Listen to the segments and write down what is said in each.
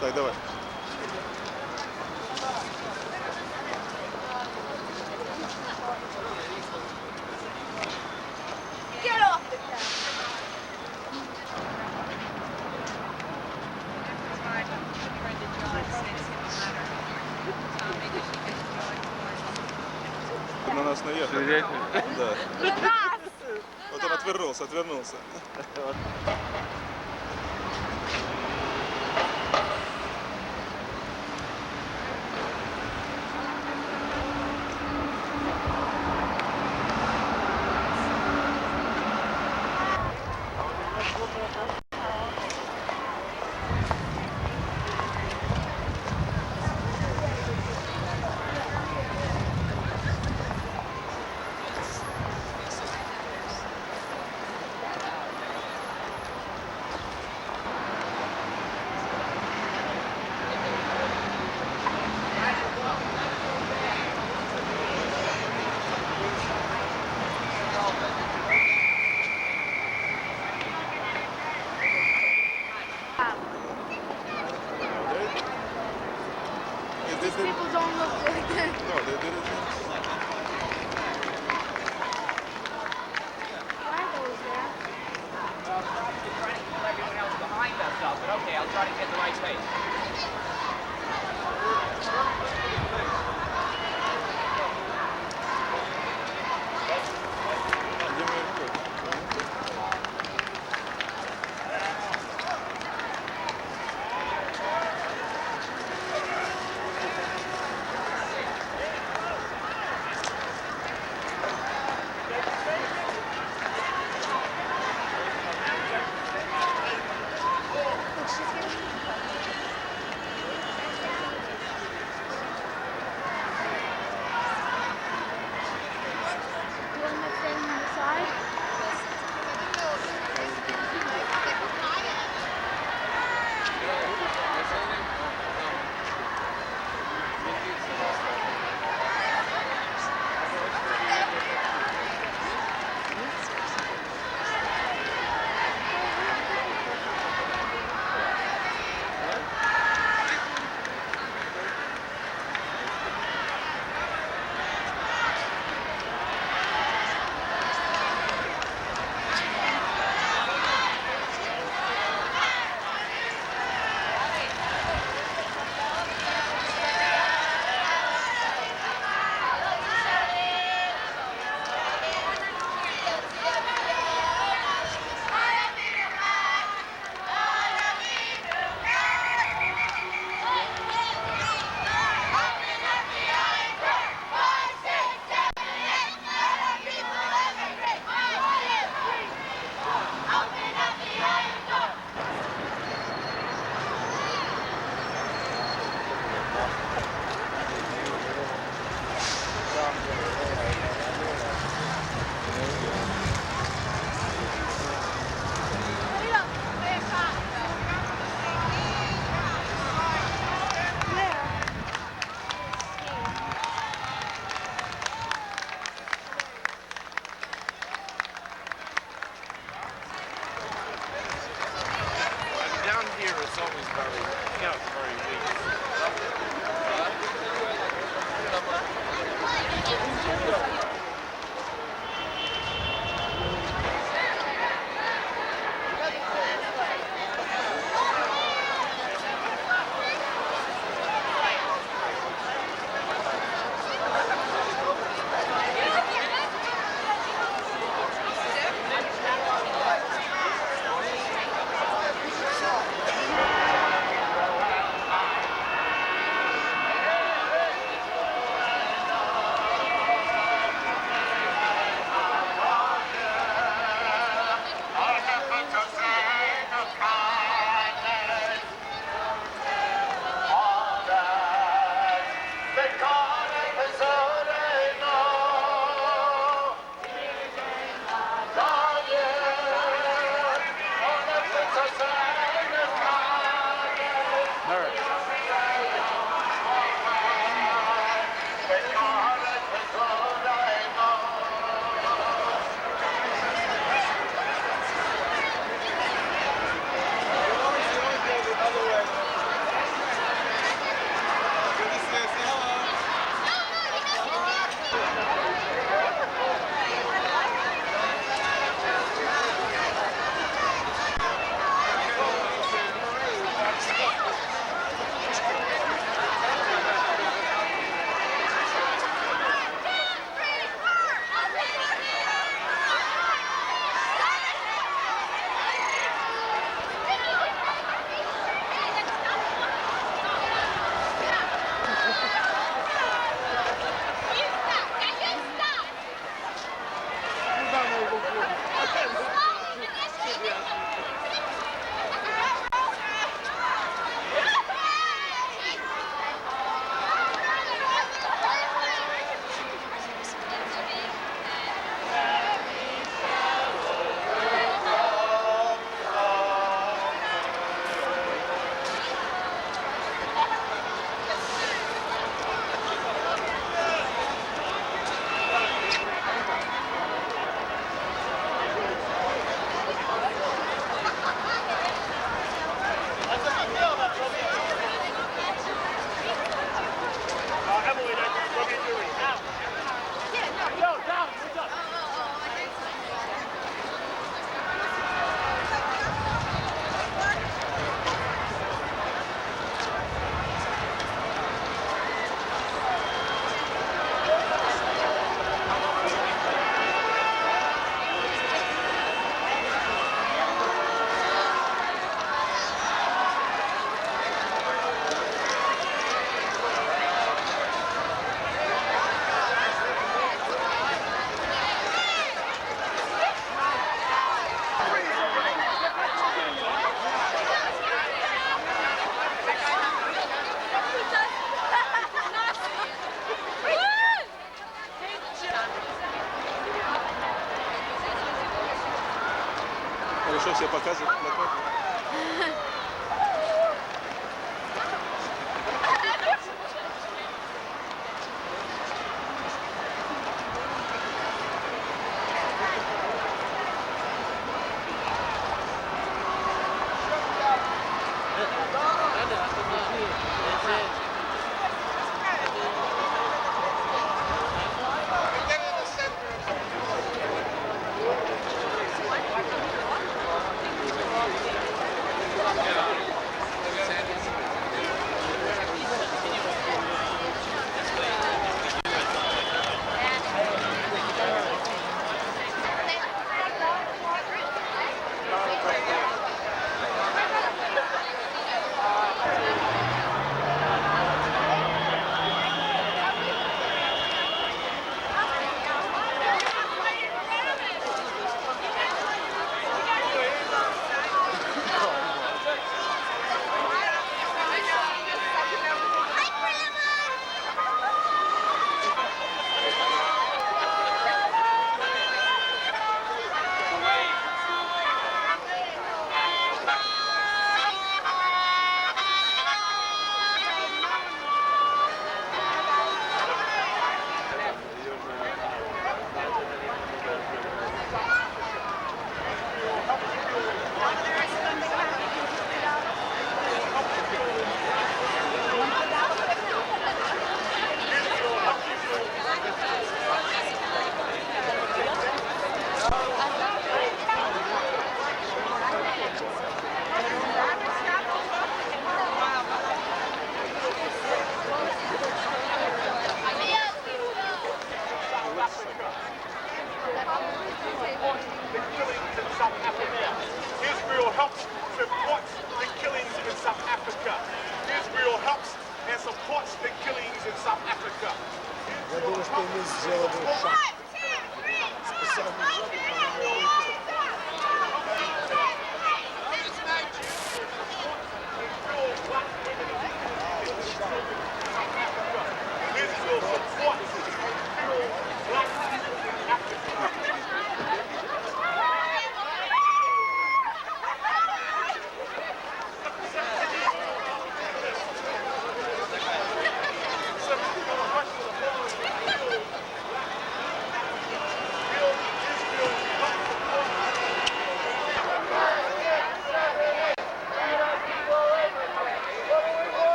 Так, давай. Get off the couch. Он на нас наехал. Да. На нас! Вот он отвернулся. Ну что, все показывают плакат? Israel helps support the killings in South Africa. Israel helps and supports the killings in South Africa. Я думаю, что мы сделали шаг. Специальный шаг. Israel supports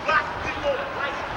black people in Africa.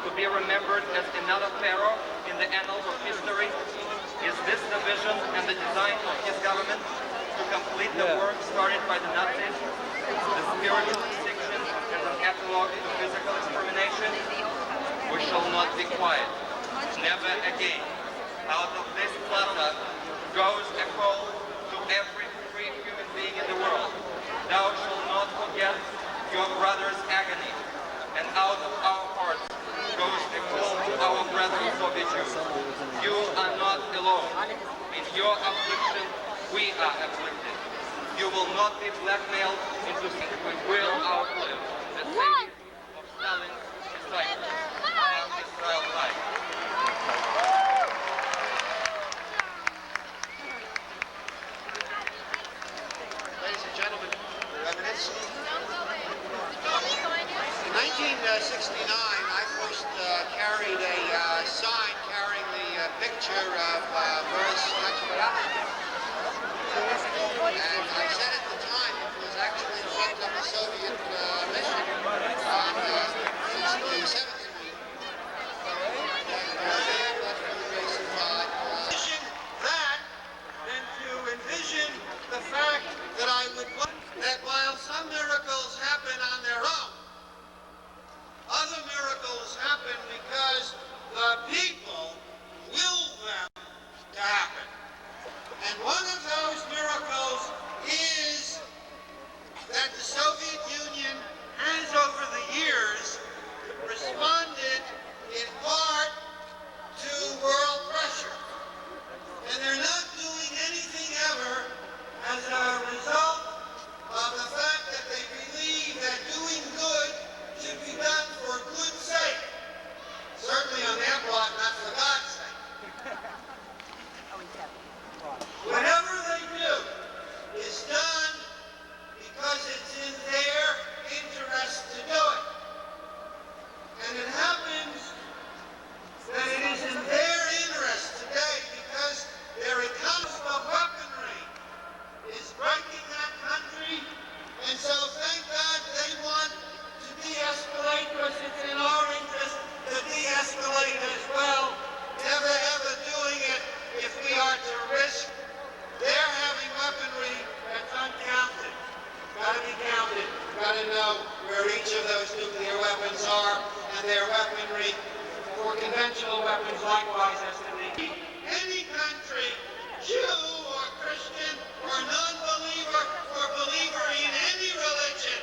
to be remembered as another pharaoh in the annals of history? Is this the vision and the design of his government to complete the work started by the Nazis? The spiritual distinction as an epilogue to physical extermination? We shall not be quiet. Never again. Out of this plasma goes a call to every free human being in the world. Thou shalt not forget your brother's agony, and out of our hearts goes to all our brethren Soviet Jews. You are not alone. In your affliction, we are afflicted. You will not be blackmailed into thinking we will outlive the fate of Stalin's disciples and Israel life. Ladies and gentlemen, reminiscing. In 1969, I first carried a sign carrying the picture of Boris Yeltsin. And I said at the time it was actually in front of the Soviet mission on 67th Street. Envision that and to envision the fact that I would want that while some miracles happen on their own, other miracles happen because the people will them to happen. And one of those miracles is that the Soviet Union has over the years responded in part to world pressure. And they're not doing anything ever as a result of the fact that they believe that doing good should be done for good's sake. Certainly on their block, not for God's sake. Whatever they do is done because it's in their interest to do it. And it happens that it is in their interest today because their economy of weaponry is breaking that country. And so thank God they want to de-escalate because it's in our interest to de-escalate as well. Never ever doing it if we are to risk their having weaponry that's uncounted. Gotta be counted. Gotta know where each of those nuclear weapons are, and their weaponry for conventional weapons likewise has to be. Any country, Jew or Christian or non-believer or believer in any religion,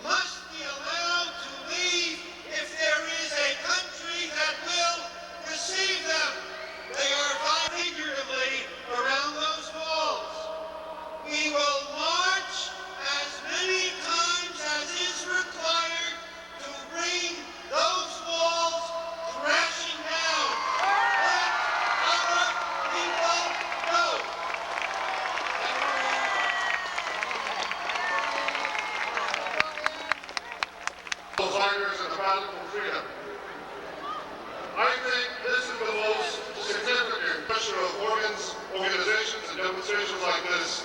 must be allowed to leave if there is a country that will receive them. They are figuratively around those walls. We will march as many times as is required to bring those walls crashing down. Let other people go. Fighters in the battle for freedom. I think this is the most significant pressure of organizations and demonstrations like this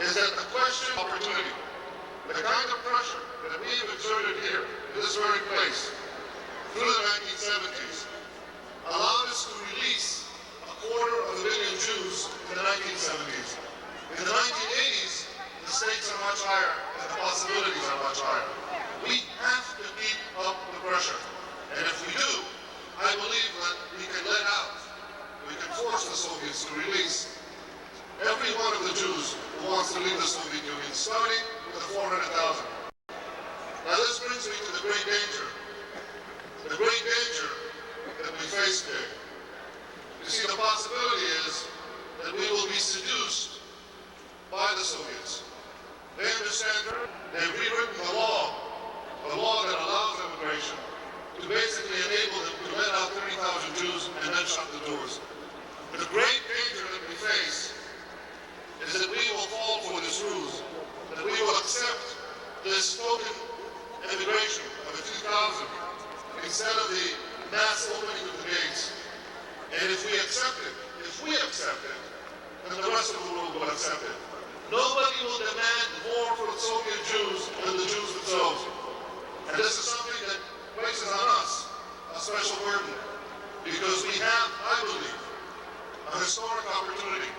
is that the question of opportunity, the kind of pressure that we've exerted here in this very place through the 1970s allowed us to release 250,000 Jews in the 1970s. In the 1980s, the stakes are much higher and the possibilities are much higher. We have to keep up the pressure. And if we do, I believe that we can let out, we can force the Soviets to release every one of the Jews who wants to leave the Soviet Union, starting with the 400,000. Now this brings me to the great danger that we face today. You see, the possibility is that we will be seduced by the Soviets. They understand, they've rewritten the law that allows immigration, to basically enable them to let out 30,000 Jews and then shut the doors. The great danger that we face is that we will fall for this ruse, that we will accept this token immigration of the 2,000 instead of the mass opening of the gates. And if we accept it, then the rest of the world will accept it. Nobody will demand more for the Soviet Jews than the Jews themselves. And this is something that places on us a special burden, because we have, I believe, a historic opportunity.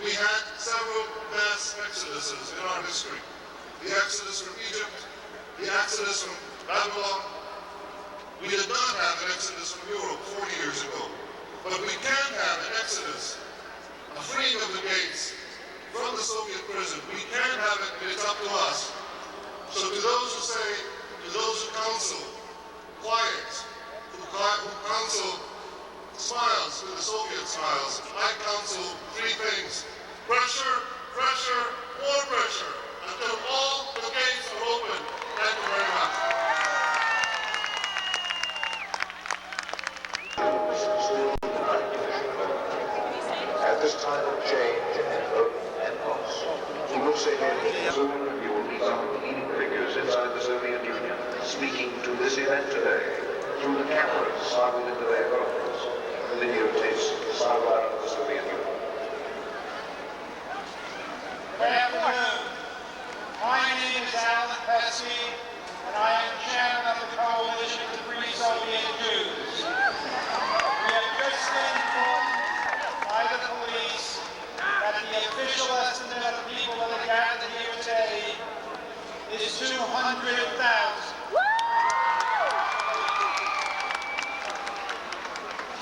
We had several mass exoduses in our history. The exodus from Egypt, the exodus from Babylon. We did not have an exodus from Europe 40 years ago, but we can have an exodus, a freeing of the gates from the Soviet prison. We can have it, and it's up to us. So to those who say, to those who counsel quiet, who counsel smiles with the Soviet smiles. I counsel three things: pressure, pressure, more pressure, until all the gates are open. Thank you very much. At this time of change and hope and loss, we will say soon you will meet some of the leading figures inside the Soviet Union, speaking to this event today through the cameras smuggled into their phones, the videotapes smuggled out of the Soviet Union. Good afternoon. My name is Alan Pesky, and I am chairman of the Coalition of Free Soviet Jews. We have just been informed by the police that the official estimate of people that are gathered here today is 200,000.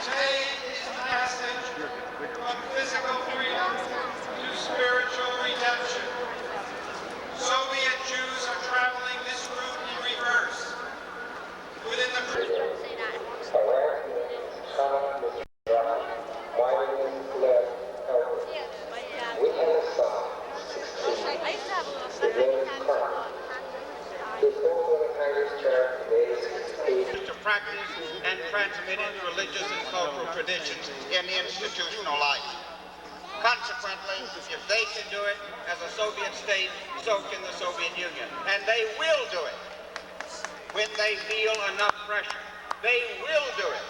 Today is a message from physical freedom to spiritual redemption. Soviet Jews are traveling this route in reverse. Within the to practice and transmitting religious and cultural traditions in institutional life. Consequently, if they can do it as a Soviet state, so can the Soviet Union. And they will do it when they feel enough pressure. They will do it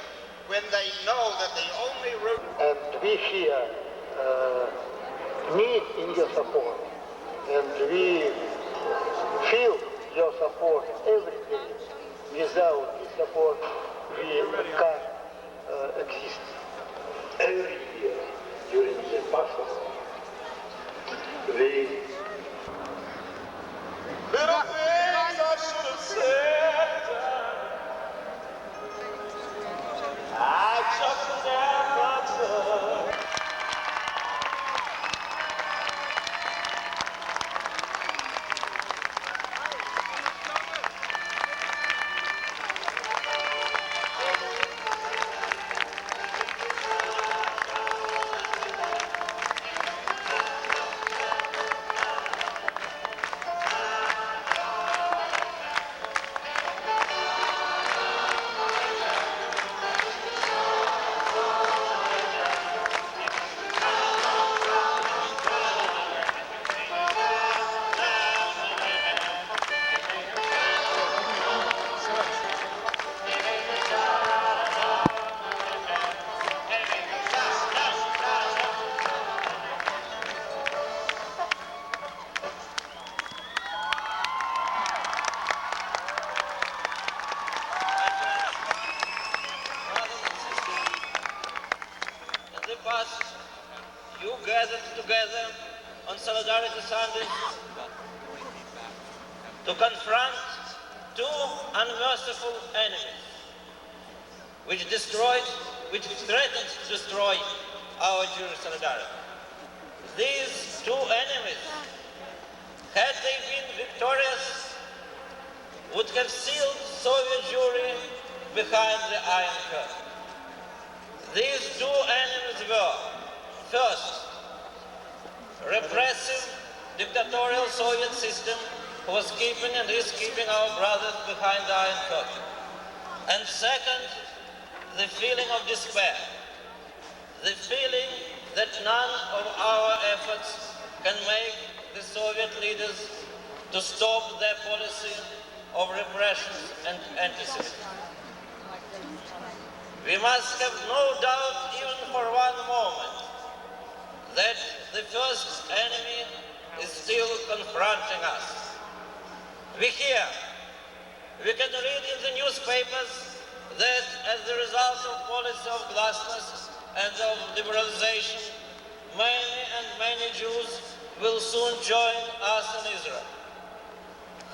when they know that the only route... And we here need in your support, and we feel your support every day. Without the support, we can't exist. Every year during the Passover, we Little things I should have said. I just never took. You gathered together on Solidarity Sunday to confront two unmerciful enemies which threatened to destroy our Jewish solidarity. These two enemies, had they been victorious, would have sealed Soviet Jewry behind the Iron Curtain. These two enemies were, first, repressive, dictatorial Soviet system who was keeping and is keeping our brothers behind the Iron Curtain. And second, the feeling of despair, the feeling that none of our efforts can make the Soviet leaders to stop their policy of repression and anti-Semitism. We must have no doubt even for one moment that the first enemy is still confronting us. We can read in the newspapers that as a result of policy of glasnost and of liberalization, many Jews will soon join us in Israel.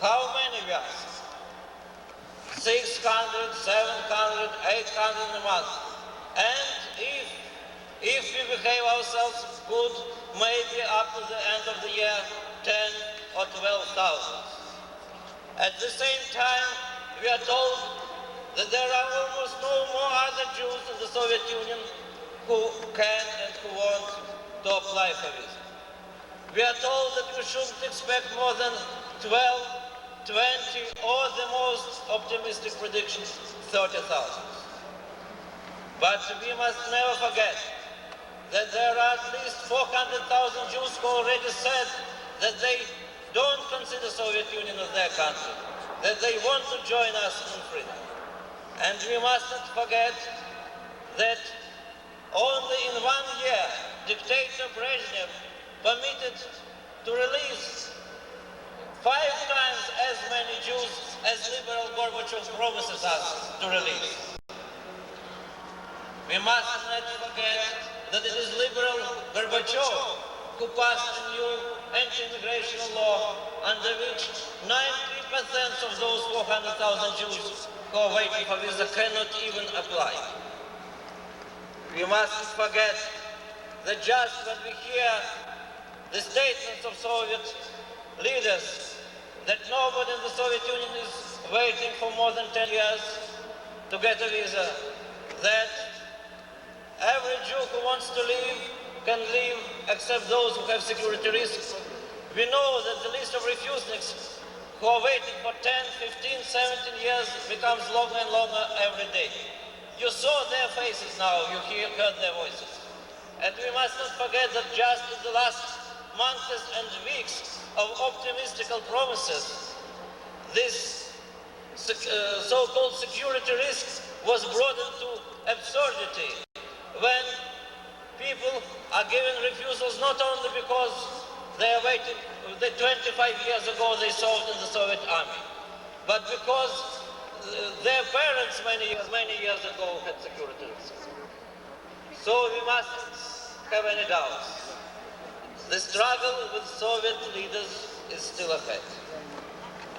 How many, we ask? 600, 700, 800 a month. And if we behave ourselves good, maybe up to the end of the year, 10 or 12,000. At the same time, we are told that there are almost no more other Jews in the Soviet Union who can and who want to apply for visa. We are told that we shouldn't expect more than 12, 20, or the most optimistic predictions, 30,000. But we must never forget that there are at least 400,000 Jews who already said that they don't consider Soviet Union as their country, that they want to join us in freedom. And we mustn't forget that only in 1 year, dictator Brezhnev permitted to release 5 times as many Jews as liberal Gorbachev promises us to release. We must not forget that it is liberal Gorbachev who passed a new anti-immigration law under which 90% of those 400,000 Jews who are waiting for visa cannot even apply. We mustn't forget that just when we hear the statements of Soviet leaders that nobody in the Soviet Union is waiting for more than 10 years to get a visa, that every Jew who wants to leave can leave except those who have security risks. We know that the list of refuseniks who are waiting for 10, 15, 17 years becomes longer and longer every day. You saw their faces now, you heard their voices. And we must not forget that just in the last months and weeks of optimistical promises, this so-called security risk was brought into absurdity when people are given refusals not only because they are waiting, that 25 years ago they served in the Soviet army, but because their parents many years ago had security risks. So we mustn't have any doubts. The struggle with Soviet leaders is still ahead.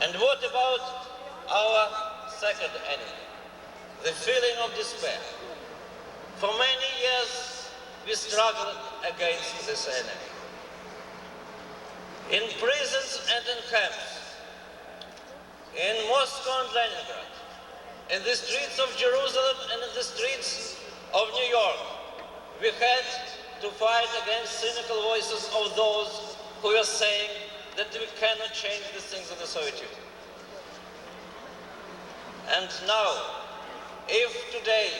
And what about our second enemy? The feeling of despair. For many years, we struggled against this enemy. In prisons and in camps, in Moscow and Leningrad, in the streets of Jerusalem and in the streets of New York, we had to fight against cynical voices of those who are saying that we cannot change the things in the Soviet Union. And now, if today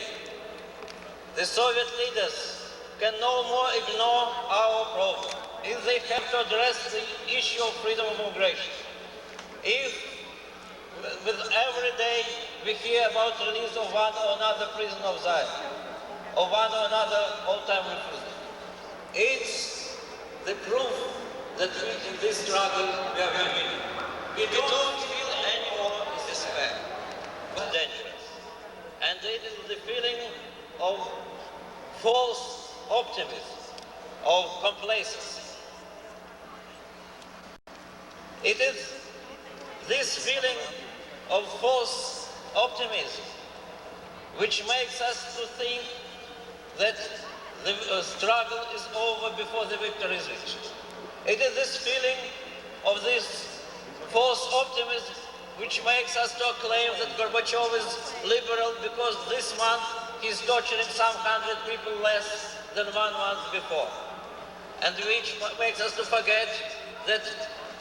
the Soviet leaders can no more ignore our problem, if they have to address the issue of freedom of immigration, if with every day we hear about the release of one or another prisoner of Zion, or one or another all-time refugee, it's the proof that we, in this struggle, we are winning. We don't feel any more despair, but dangerous. And it is the feeling of false optimism, of complacency. It is this feeling of false optimism which makes us to think that the struggle is over before the victory is reached. It is this feeling of this false optimism which makes us to claim that Gorbachev is liberal because this month he's torturing some 100 people less than 1 month before. And which makes us to forget that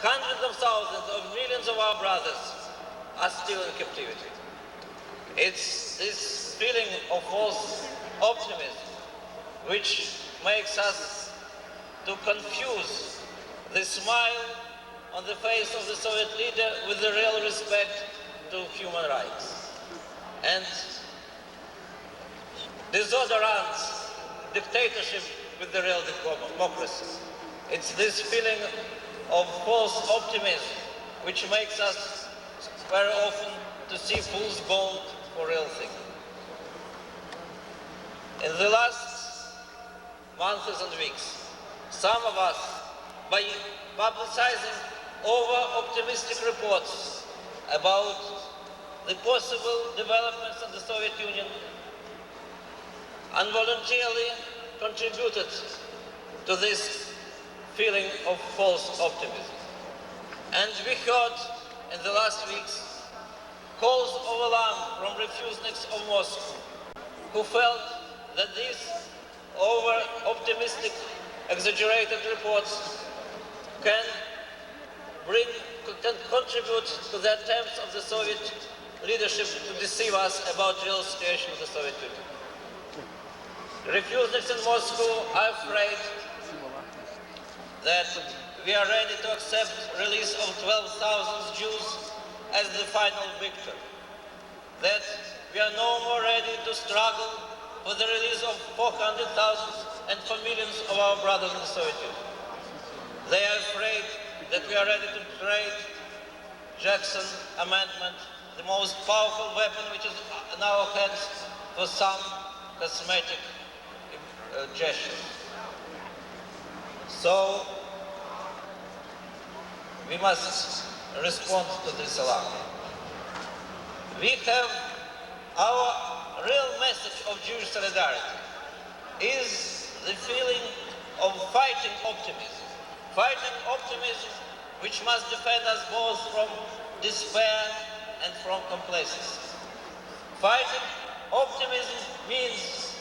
hundreds of thousands of millions of our brothers are still in captivity. It's this feeling of false optimism which makes us to confuse the smile on the face of the Soviet leader with the real respect to human rights. And disodorant dictatorship with the real democracy. It's this feeling of false optimism which makes us very often to see fool's gold for real things. In the last months and weeks, some of us, by publicizing over-optimistic reports about the possible developments in the Soviet Union, involuntarily contributed to this feeling of false optimism. And we heard in the last weeks calls of alarm from refuseniks of Moscow, who felt that these over-optimistic, exaggerated reports can contribute to the attempts of the Soviet leadership to deceive us about the real situation of the Soviet Union. Refuseniks in Moscow are afraid that we are ready to accept release of 12,000 Jews as the final victory, that we are no more ready to struggle for the release of 400,000 and for millions of our brothers in the Soviet Union. They are afraid that we are ready to trade Jackson Amendment, the most powerful weapon which is in our hands, for some cosmetic gestures. So we must respond to this alarm. We have our real message of Jewish solidarity is the feeling of fighting optimism which must defend us both from despair and from complacency. Fighting optimism means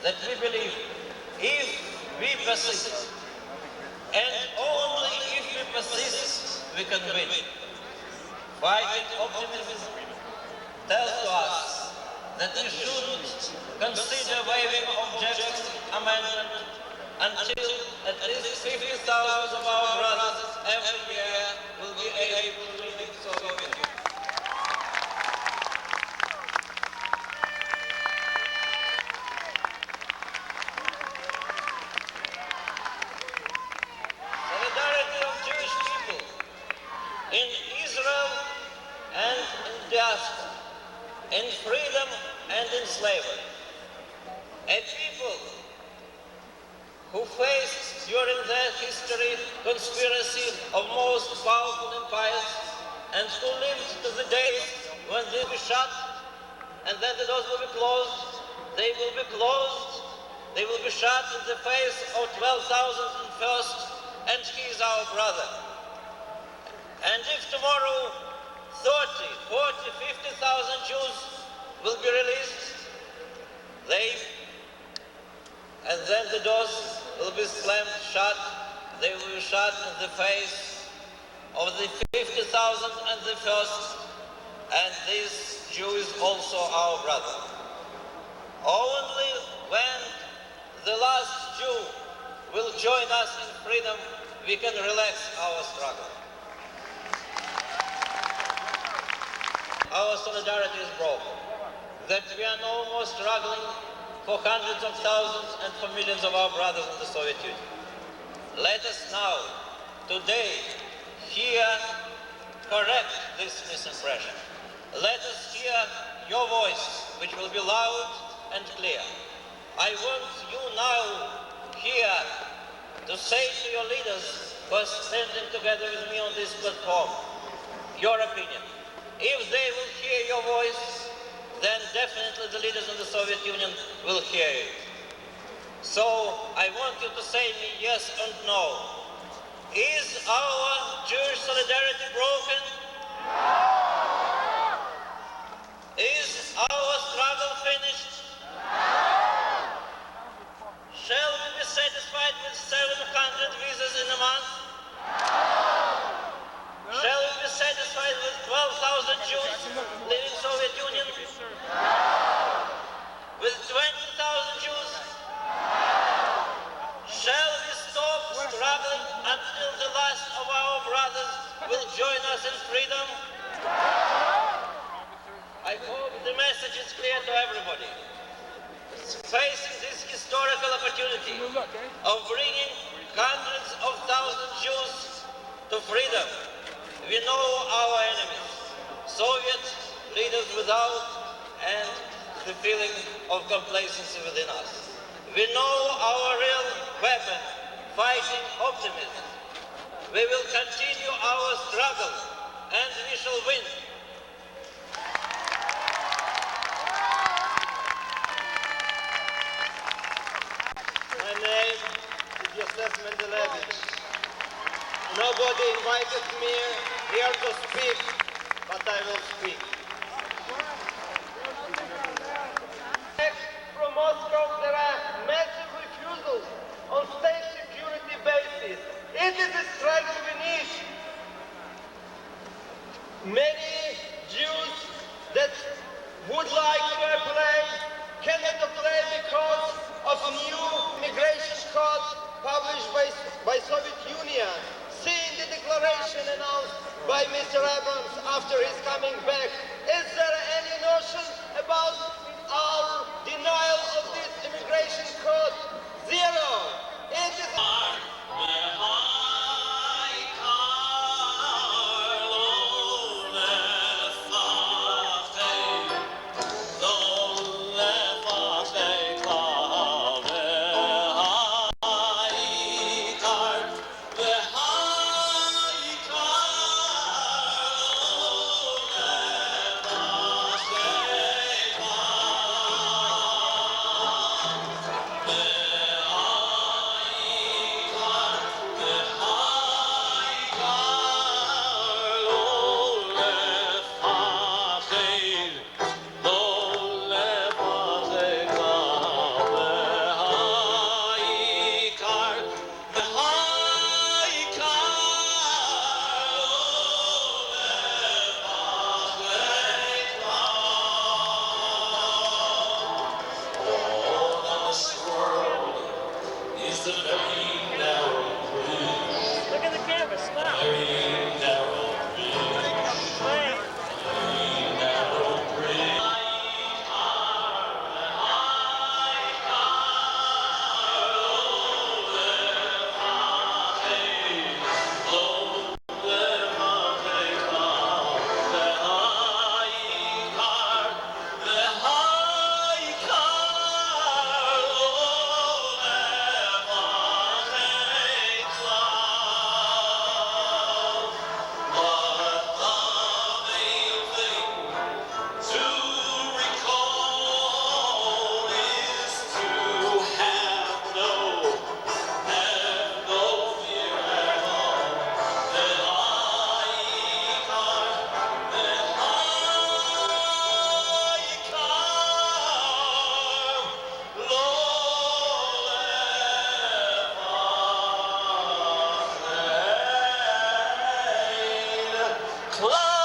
that we believe if we persist, and only if we persist, we can win. Fighting optimism tells to us that we shouldn't consider waiving of Jackson's amendment until at least 50,000 of our brothers every year will be able to leave the Soviet Union. Solidarity of Jewish people in Israel and in diaspora, in freedom and in slavery. A people who faced during their history conspiracy of most powerful empires and who lived to the days when they will be shut and then the doors will be closed. They will be closed. They will be shut in the face of 12,001st, and he is our brother. And if tomorrow 30, 40, 50,000 Jews will be released, and then the doors will be slammed shut. They will be shut in the face of the 50,001st, and this Jew is also our brother. Only when the last Jew will join us in freedom, we can relax our struggle. Our solidarity is broken, that we are no more struggling for hundreds of thousands and for millions of our brothers in the Soviet Union. Let us now, today, here, correct this misimpression. Let us hear your voice, which will be loud and clear. I want you now, here, to say to your leaders who are standing together with me on this platform, your opinion. If they will hear your voice, then definitely the leaders of the Soviet Union will hear it. So I want you to say me yes and no. Is our Jewish solidarity broken? Is our struggle finished? Shall we be satisfied with 700 visas in a month? Shall we be satisfied with 12,000 Jews leaving Soviet Union? With 20,000 Jews? Shall we stop struggling until the last of our brothers will join us in freedom? I hope the message is clear to everybody. Facing this historical opportunity of bringing hundreds of thousands of Jews to freedom, we know our enemies, Soviet leaders without and the feeling of complacency within us. We know our real weapon, fighting optimism. We will continue our struggle and we shall win. My name is Joseph Mendelevich. Nobody invited me here to speak, but I will speak. Moscow, there are massive refusals on state security basis. It is a strike to the niche. Many Jews that would like to apply cannot apply because of new immigration code published by Soviet Union. Seeing the declaration announced by Mr. Abrams after his coming back, is there any notion about our denial of this immigration code? Zero. It is Look at the camera, smile. Close.